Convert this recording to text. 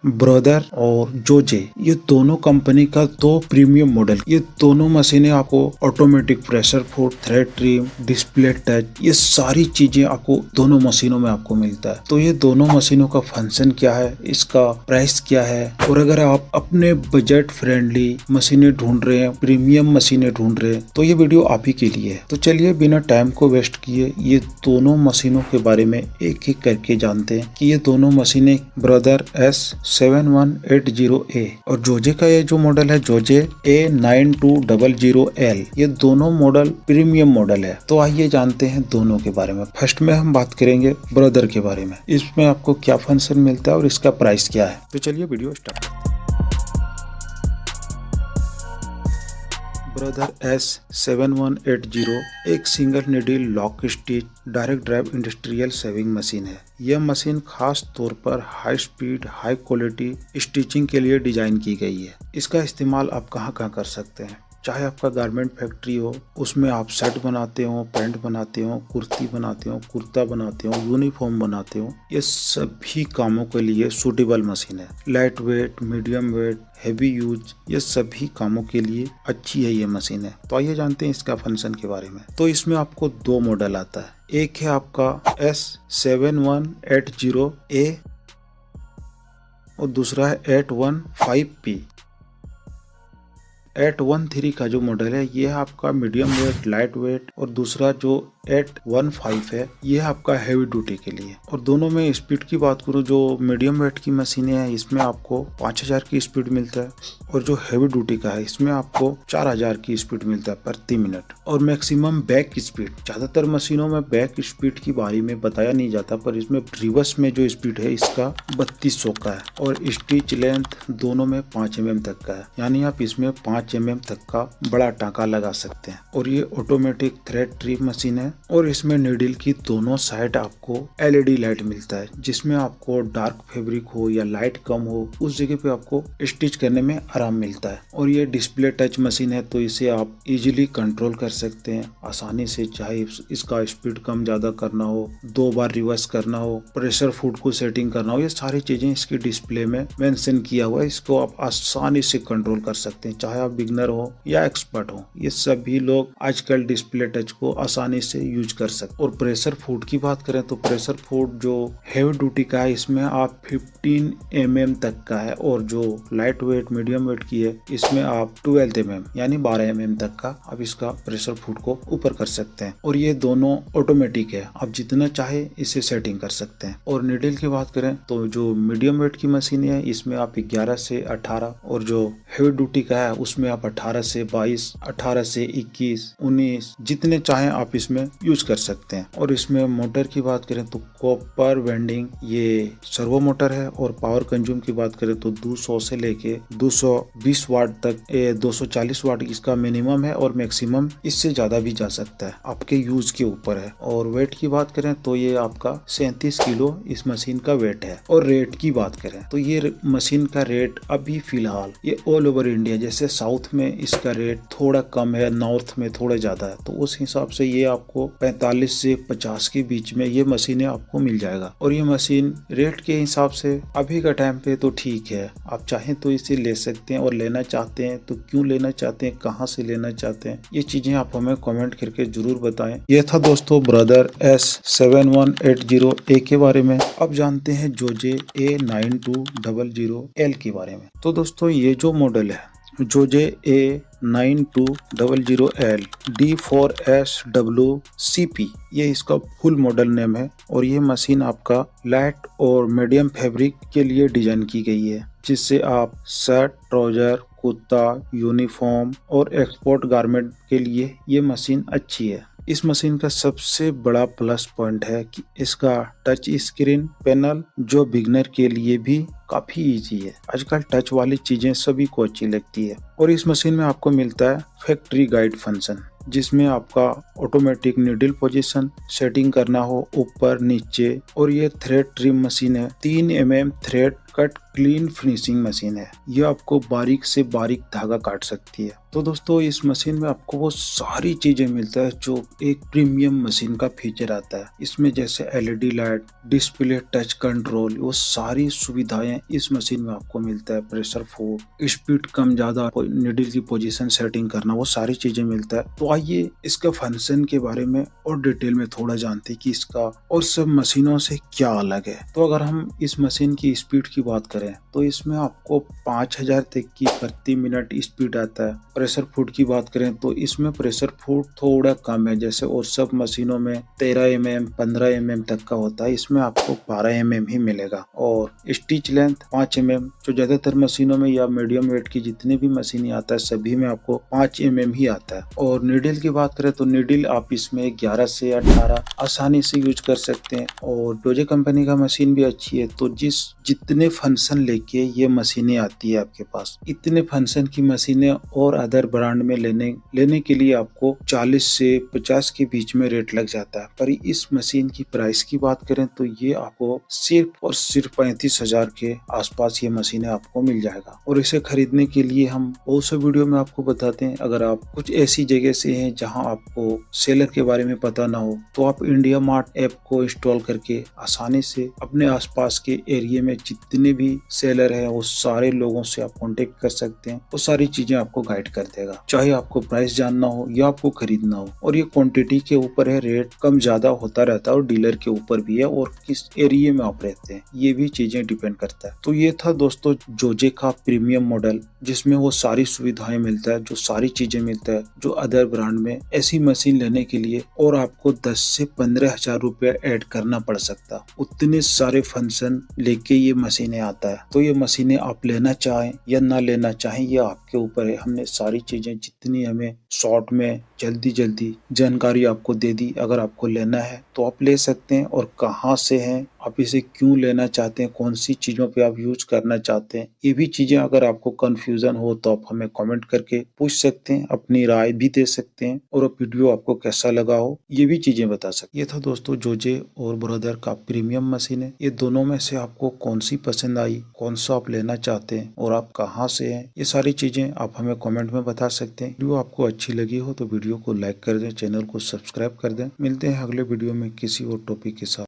Brother और Jose, ये दोनों कंपनी का दो प्रीमियम मॉडल। ये दोनों मशीनें आपको automatic pressure foot, thread trim, display touch, ये सारी चीजें आपको दोनों मशीनों में आपको मिलता है। तो ये दोनों मशीनों का फंक्शन क्या है, इसका प्राइस क्या है, और अगर आप अपने बजट फ्रेंडली मशीनें ढूंढ रहे हैं, प्रीमियम मशीनें ढूंढ रहे हैं, तो ये वीडियो आप ही के लिए है। तो चलिए बिना टाइम को वेस्ट किए ये दोनों मशीनों के बारे में एक एक करके जानते हैं कि ये दोनों मशीनें ब्रदर S7180A और जोजे का ये जो मॉडल है जोजे A9200L, ये दोनों मॉडल प्रीमियम मॉडल है। तो आइए जानते हैं दोनों के बारे में। फर्स्ट में हम बात करेंगे ब्रदर के बारे में, इसमें आपको क्या फंक्शन मिलता है और इसका प्राइस क्या है। तो चलिए वीडियो स्टार्ट। ब्रदर S7180 एक single needle lock stitch direct drive industrial saving machine है। यह मशीन खास तौर पर high speed high quality stitching के लिए डिजाइन की गई है। इसका इस्तेमाल आप कहाँ कहाँ कर सकते हैं, चाहे आपका गारमेंट फैक्ट्री हो, उसमें आप शर्ट बनाते हो, पैंट बनाते हो, कुर्ती बनाते हो, कुर्ता बनाते हो, यूनिफॉर्म बनाते हो, ये सभी कामों के लिए सूटेबल मशीन है। Light weight, medium wait, heavy use, ये सभी कामों के लिए अच्छी है ये मशीन है। तो आइए जानते हैं इसका फंक्शन के बारे में। तो इसमें आपको दो मॉडल आता है, एक है आपका S7180A और दूसरा है 815P। 813 का जो मॉडल है ये है आपका मीडियम वेट लाइट वेट, और दूसरा जो 815 है ये है आपका हैवी ड्यूटी के लिए। और दोनों में स्पीड की बात करूँ, जो मीडियम वेट की मशीनें हैं इसमें आपको 5000 की स्पीड मिलता है, और जो हैवी ड्यूटी का है इसमें आपको 4000 की स्पीड मिलता है प्रति मिनट। और मैक्सिमम बैक स्पीड, ज्यादातर मशीनों में बैक स्पीड की बारे में बताया नहीं जाता, पर इसमें रिवर्स में जो स्पीड है इसका 3200 का है, और स्टिच लेंथ दोनों में 5 mm तक का है, यानी आप इसमें 5 mm तक का बड़ा टाँका लगा सकते हैं। और ये ऑटोमेटिक थ्रेड ट्रिम मशीन है, और इसमें नीडल की दोनों साइड आपको LED लाइट मिलता है, जिसमें आपको डार्क फैब्रिक हो या लाइट कम हो उस जगह पे आपको स्टिच करने में आराम मिलता है। और ये डिस्प्ले टच मशीन है, तो इसे आप इजीली कंट्रोल कर सकते हैं आसानी से, चाहे इसका स्पीड कम ज्यादा करना हो, 2 बार रिवर्स करना हो, प्रेशर फुट को सेटिंग करना हो, ये सारी चीजें इसकी डिस्प्ले में मेंशन किया हुआ है। इसको आप आसानी से कंट्रोल कर सकते हैं, चाहे आप बिगनर हो या एक्सपर्ट हो, ये सभी लोग आजकल डिस्प्ले टच को आसानी से यूज कर सकते। और प्रेशर फुट की बात करें तो प्रेशर फुट जो हैवी ड्यूटी का है इसमें आप 15 mm तक का है, और जो लाइट वेट मीडियम वेट की है इसमें आप 12 mm यानी 12 mm तक का आप इसका प्रेशर फुट को ऊपर कर सकते हैं। और ये दोनों ऑटोमेटिक है, आप जितना चाहे इसे सेटिंग कर सकते हैं। और नीडल की बात करें तो जो मीडियम वेट की मशीन है इसमें आप 11 से 18, और जो हैवी ड्यूटी का है उसमें आप 18 से 22, 18 से 21, 19 जितने चाहें आप इसमें यूज कर सकते हैं। और इसमें मोटर की बात करें तो कॉपर वेंडिंग ये सर्वो मोटर है, और पावर कंज्यूम की बात करें तो 200 से लेके 220 वाट तक, 240 वाट इसका मिनिमम है, और मैक्सिमम इससे ज्यादा भी जा सकता है, आपके यूज के ऊपर है। और वेट की बात करें तो ये आपका 37 किलो इस मशीन का वेट है। और रेट की बात करें तो ये मशीन का रेट अभी फिलहाल ये ऑल ओवर इंडिया, जैसे साउथ में इसका रेट थोड़ा कम है, नॉर्थ में थोड़ा ज्यादा है, तो उस हिसाब से ये आपको 45 से 50 के बीच में ये मशीनें आपको मिल जाएगा। और ये मशीन रेट के हिसाब से अभी का टाइम पे तो ठीक है, आप चाहें तो इसे ले सकते हैं, और लेना चाहते हैं तो क्यों लेना चाहते हैं, कहाँ से लेना चाहते हैं, ये चीजें आप हमें कमेंट करके जरूर बताएं। ये था दोस्तों ब्रदर S7180A के बारे में। अब जानते हैं जोजे A9200L के बारे में। तो दोस्तों ये जो मॉडल है जोजे A9200L D4SWCP, ये इसका फुल मॉडल नेम है। और ये मशीन आपका लाइट और मीडियम फैब्रिक के लिए डिजाइन की गई है, जिससे आप शर्ट, ट्राउजर, कुर्ता, यूनिफॉर्म और एक्सपोर्ट गारमेंट के लिए ये मशीन अच्छी है। इस मशीन का सबसे बड़ा प्लस पॉइंट है कि इसका टच स्क्रीन पैनल जो बिगनर के लिए भी काफी इजी है। आजकल टच वाली चीजें सभी को अच्छी लगती है। और इस मशीन में आपको मिलता है फैक्ट्री गाइड फंक्शन, जिसमें आपका ऑटोमेटिक नीडल पोजीशन सेटिंग करना हो ऊपर नीचे। और ये थ्रेड ट्रिम मशीन है, 3 mm thread cut clean finishing machine है। ये आपको बारीक से बारीक धागा काट सकती है। तो दोस्तों इस मशीन में आपको वो सारी चीजें मिलता है जो एक प्रीमियम मशीन का फीचर आता है। इसमें जैसे LED light, display touch control, वो सारी सुविधाएं इस मशीन में आपको मिलता है। प्रेशर फूड, स्पीड कम ज्यादा, नीडल की पोजीशन सेटिंग करना, वो सारी चीजें मिलता है। तो आइए इसका फंक्शन के बारे में और डिटेल में थोड़ा जानते हैं कि इसका और सब मशीनों से क्या अलग है। तो अगर हम इस मशीन की स्पीड की बात करें तो इसमें आपको 5000 तक की प्रति मिनट स्पीड आता है। प्रेशर फूड की बात करें तो इसमें प्रेशर फूड थोड़ा कम है, जैसे और सब मशीनों में 13 mm 15 mm तक का होता है, इसमें आपको 12 mm ही मिलेगा। और स्टिच लेंथ 5 mm, जो ज्यादातर मशीनों में या मीडियम वेट की जितने भी मशीनें आता है सभी में आपको 5 mm ही आता है। और नीडल की बात करें तो नीडल आप इसमें 11 से 18 आसानी से यूज कर सकते हैं। और डोजे कंपनी का मशीन भी अच्छी है। तो जितने फंक्शन लेके ये मशीनें आती है आपके पास, इतने फंक्शन की मशीनें और अदर ब्रांड में लेने के लिए आपको 40 से 50 के बीच में रेट लग जाता है। पर इस मशीन की प्राइस की बात करें तो ये आपको सिर्फ और सिर्फ 35,000 के आसपास ये मशीनें आपको मिल जाएगा। और इसे खरीदने के लिए हम बहुत से वीडियो में आपको बताते हैं। अगर आप कुछ ऐसी जगह से हैं जहां आपको सेलर के बारे में पता ना हो तो आप इंडिया मार्ट ऐप को इंस्टॉल करके आसानी से अपने आसपास के एरिया में जितने भी सेलर है वो सारे लोगों से आप कांटेक्ट कर सकते हैं। वो सारी चीजें आपको गाइड कर देगा, चाहे आपको प्राइस जानना हो या आपको खरीदना हो। और ये क्वांटिटी के ऊपर है, रेट कम ज्यादा होता रहता है और डीलर के ऊपर भी है और किस एरिया में आप रहते हैं ये भी चीजें डिपेंड करता है। तो ये था दोस्तों जोजे का प्रीमियम मॉडल, जिसमें वो सारी सुविधाएं मिलता है, जो सारी चीजें मिलता है जो अदर ब्रांड में। ऐसी मशीन लेने के लिए और आपको 10 से 15,000 रुपया ऐड करना पड़ सकता, उतने सारे फंक्शन लेके ये मशीनें आता है। तो ये मशीनें आप लेना चाहें या ना लेना चाहें ये आपके ऊपर है। हमने सारी चीजें जितनी हमें शॉर्ट में जल्दी जानकारी आपको दे दी। अगर आपको लेना है तो आप ले सकते हैं, और कहाँ से हैं, आप इसे क्यों लेना चाहते हैं, कौन सी चीजों पे आप यूज करना चाहते हैं, ये भी चीजें अगर आपको कंफ्यूजन हो तो आप हमें कमेंट करके पूछ सकते हैं, अपनी राय भी दे सकते हैं। और वीडियो आपको कैसा लगा हो ये भी चीजें बता सकते हैं। ये था दोस्तों जोजे और ब्रदर का प्रीमियम मशीन है। ये दोनों में से आपको कौन सी पसंद आई, कौन सा आप लेना चाहते हैं और आप कहाँ से हैं, ये सारी चीजें आप हमें कमेंट में बता सकते हैं। वीडियो आपको अच्छी लगी हो तो वीडियो को लाइक कर दें, चैनल को सब्सक्राइब कर दें। मिलते हैं अगले वीडियो में किसी और टॉपिक के साथ।